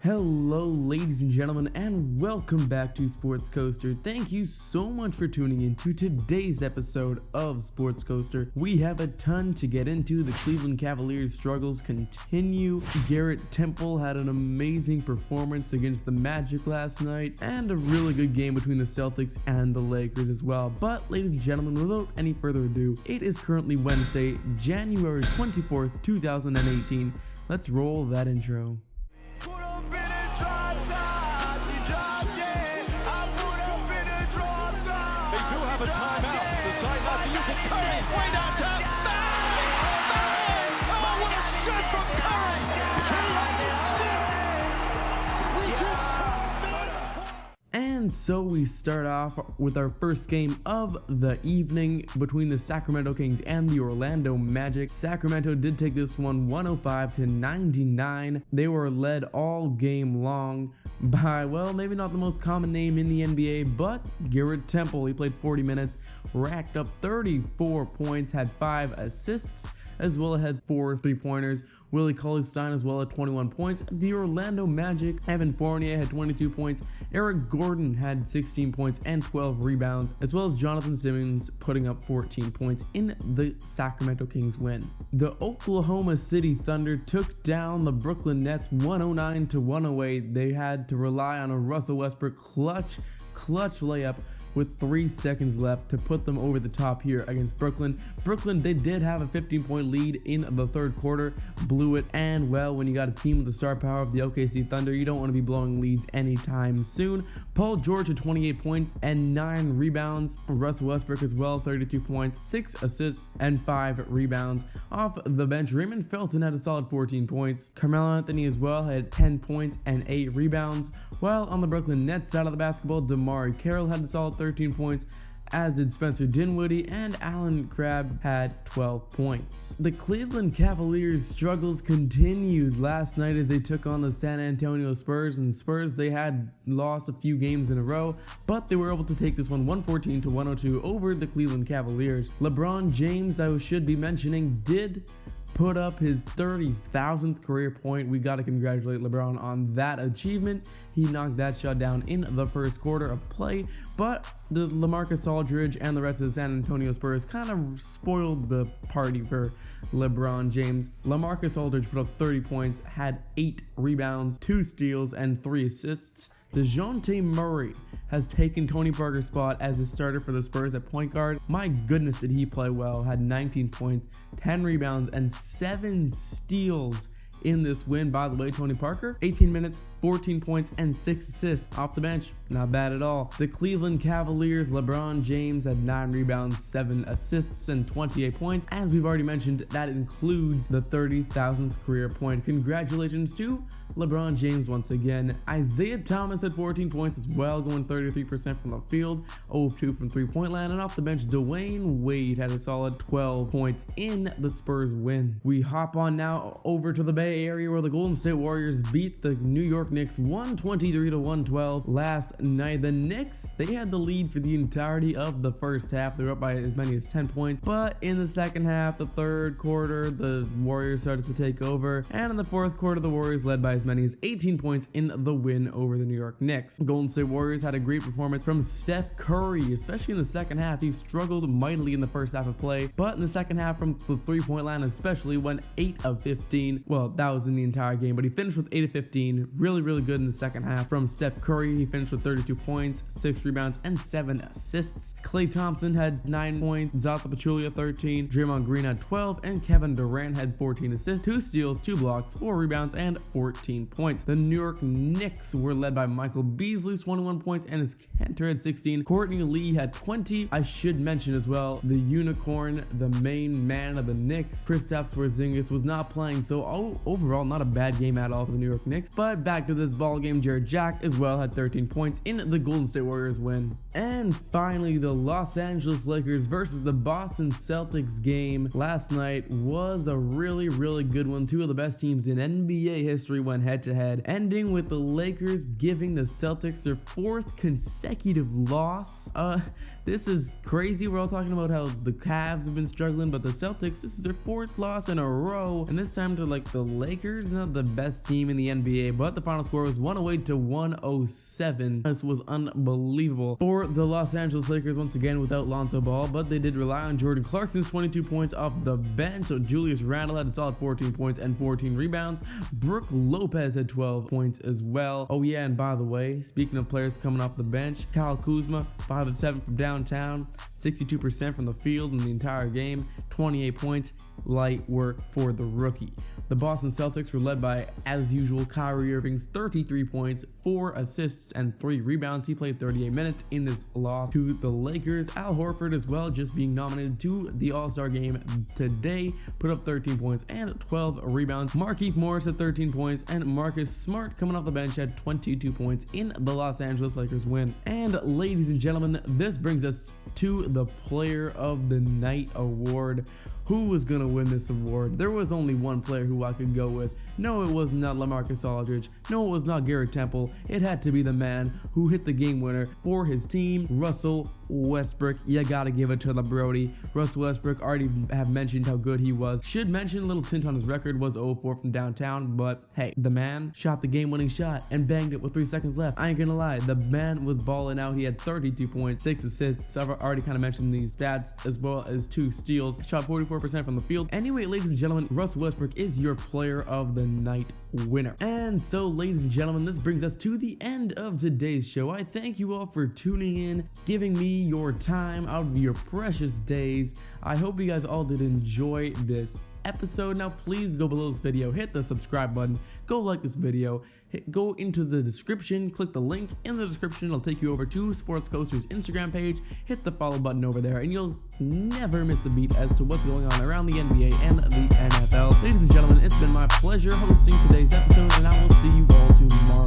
Hello ladies and gentlemen, and welcome back to Sports Coaster. Thank you so much for tuning in to today's episode of Sports Coaster. We have a ton to get into. The Cleveland Cavaliers struggles continue. Garrett Temple had an amazing performance against the Magic last night, and a really good game between the Celtics and the Lakers as well. But ladies and gentlemen, without any further ado, it is currently Wednesday, January 24th, 2018. Let's roll that intro. A timeout. Decide not to use it. Curry way downtown. Bang! Oh, what a shot from Curry! We just And so we start off with our first game of the evening between the Sacramento Kings and the Orlando Magic. Sacramento did take this one 105-99. They were led all game long by, well, maybe not the most common name in the NBA, but Garrett Temple. He played 40 minutes, racked up 34 points, had 5 assists, as well as had 4 3-pointers. Willie Cauley-Stein as well at 21 points. The Orlando Magic, Evan Fournier had 22 points. Eric Gordon had 16 points and 12 rebounds, as well as Jonathan Simmons putting up 14 points in the Sacramento Kings win. The Oklahoma City Thunder took down the Brooklyn Nets 109-108. They had to rely on a Russell Westbrook clutch layup with 3 seconds left to put them over the top here against Brooklyn. Brooklyn, they did have a 15-point lead in the third quarter, blew it, and well, when you got a team with the star power of the OKC Thunder, you don't want to be blowing leads anytime soon. Paul George had 28 points and 9 rebounds. Russell Westbrook as well, 32 points, 6 assists, and 5 rebounds. Off the bench, Raymond Felton had a solid 14 points. Carmelo Anthony as well had 10 points and 8 rebounds. While on the Brooklyn Nets side of the basketball, DeMar Carroll had a solid 13 points, as did Spencer Dinwiddie, and Alan Crabb had 12 points. The Cleveland Cavaliers' struggles continued last night as they took on the San Antonio Spurs, and Spurs, they had lost a few games in a row, but they were able to take this one 114-102 over the Cleveland Cavaliers. LeBron James, I should be mentioning, did put up his 30,000th career point. We got to congratulate LeBron on that achievement. He knocked that shot down in the first quarter of play, but the LaMarcus Aldridge and the rest of the San Antonio Spurs kind of spoiled the party for LeBron James. LaMarcus Aldridge put up 30 points, had 8 rebounds, 2 steals, and 3 assists. DeJounte Murray has taken Tony Parker's spot as a starter for the Spurs at point guard. My goodness, did he play well. Had 19 points, 10 rebounds, and 7 steals in this win. By the way, Tony Parker, 18 minutes, 14 points, and 6 assists off the bench. Not bad at all. The Cleveland Cavaliers, LeBron James had 9 rebounds, 7 assists, and 28 points. As we've already mentioned, that includes the 30,000th career point. Congratulations to LeBron James once again. Isaiah Thomas had 14 points as well, going 33% from the field, 0 of 2 from three-point land, and off the bench, Dwayne Wade had a solid 12 points in the Spurs win. We hop on now over to the Bay Area where the Golden State Warriors beat the New York Knicks 123-112 last night. The Knicks, they had the lead for the entirety of the first half. They were up by as many as 10 points, but in the second half, the third quarter, the Warriors started to take over, and in the fourth quarter, the Warriors led by as many as 18 points in the win over the New York Knicks. Golden State Warriors had a great performance from Steph Curry, especially in the second half. He struggled mightily in the first half of play, but in the second half from the three-point line especially, went 8 of 15. Well, that was in the entire game, but he finished with 8 of 15. Really good in the second half from Steph Curry. He finished with 32 points, 6 rebounds, and 7 assists. Klay Thompson had 9 points, Zaza Pachulia 13, Draymond Green had 12, and Kevin Durant had 14 assists, 2 steals, 2 blocks, 4 rebounds, and 14 points. The New York Knicks were led by Michael Beasley, 21 points, and his Cantor had 16. Courtney Lee had 20. I should mention as well, the unicorn, the main man of the Knicks, Kristaps Porzingis, was not playing, so overall not a bad game at all for the New York Knicks. But back to this ball game, Jared Jack as well had 13 points in the Golden State Warriors win. And finally, the Los Angeles Lakers versus the Boston Celtics game last night was a really good one. Two of the best teams in NBA history went head to head, ending with the Lakers giving the Celtics their 4th consecutive loss. This is crazy. We're all talking about how the Cavs have been struggling, but the Celtics, this is their 4th loss in a row, and this time to like the Lakers, not the best team in the NBA, but the final score was 108 to 107. This was unbelievable for the Los Angeles Lakers once again without Lonzo Ball, but they did rely on Jordan Clarkson's 22 points off the bench. So Julius Randle had a solid 14 points and 14 rebounds. Brook Lopez had 12 points as well. Oh yeah, and by the way, speaking of players coming off the bench, Kyle Kuzma, 5 of 7 from downtown, 62% from the field in the entire game, 28 points, light work for the rookie. The Boston Celtics were led by, as usual, Kyrie Irving's 33 points, 4 assists, and 3 rebounds. He played 38 minutes in this loss to the Lakers. Al Horford as well, just being nominated to the All-Star game today, put up 13 points and 12 rebounds. Markieff Morris had 13 points, and Marcus Smart coming off the bench had 22 points in the Los Angeles Lakers win. And ladies and gentlemen, this brings us to the Player of the Night award. Who was going to win this award? There was only one player who I could go with. No, it was not LaMarcus Aldridge. No, it was not Garrett Temple. It had to be the man who hit the game winner for his team, Russell Westbrook. You gotta give it to the Brody. Russell Westbrook, already have mentioned how good he was. Should mention a little tint on his record, was 0-4 from downtown, but hey, the man shot the game-winning shot and banged it with 3 seconds left. I ain't gonna lie, the man was balling out. He had 32 points, 6 assists. I've already kind of mentioned these stats, as well as 2 steals. Shot 44% from the field. Anyway, ladies and gentlemen, Russell Westbrook is your Player of the Night winner. And so, ladies and gentlemen, this brings us to the end of today's show. I thank you all for tuning in, giving me your time out of your precious days. I hope you guys all did enjoy this episode. Now please go below this video, hit the subscribe button, go like this video, go into the description, click the link in the description. It'll take you over to Sports Coaster's Instagram page. Hit the follow button over there and you'll never miss a beat as to what's going on around the NBA and the NFL. Ladies and gentlemen, it's been my pleasure hosting today's episode, and I will see you all tomorrow.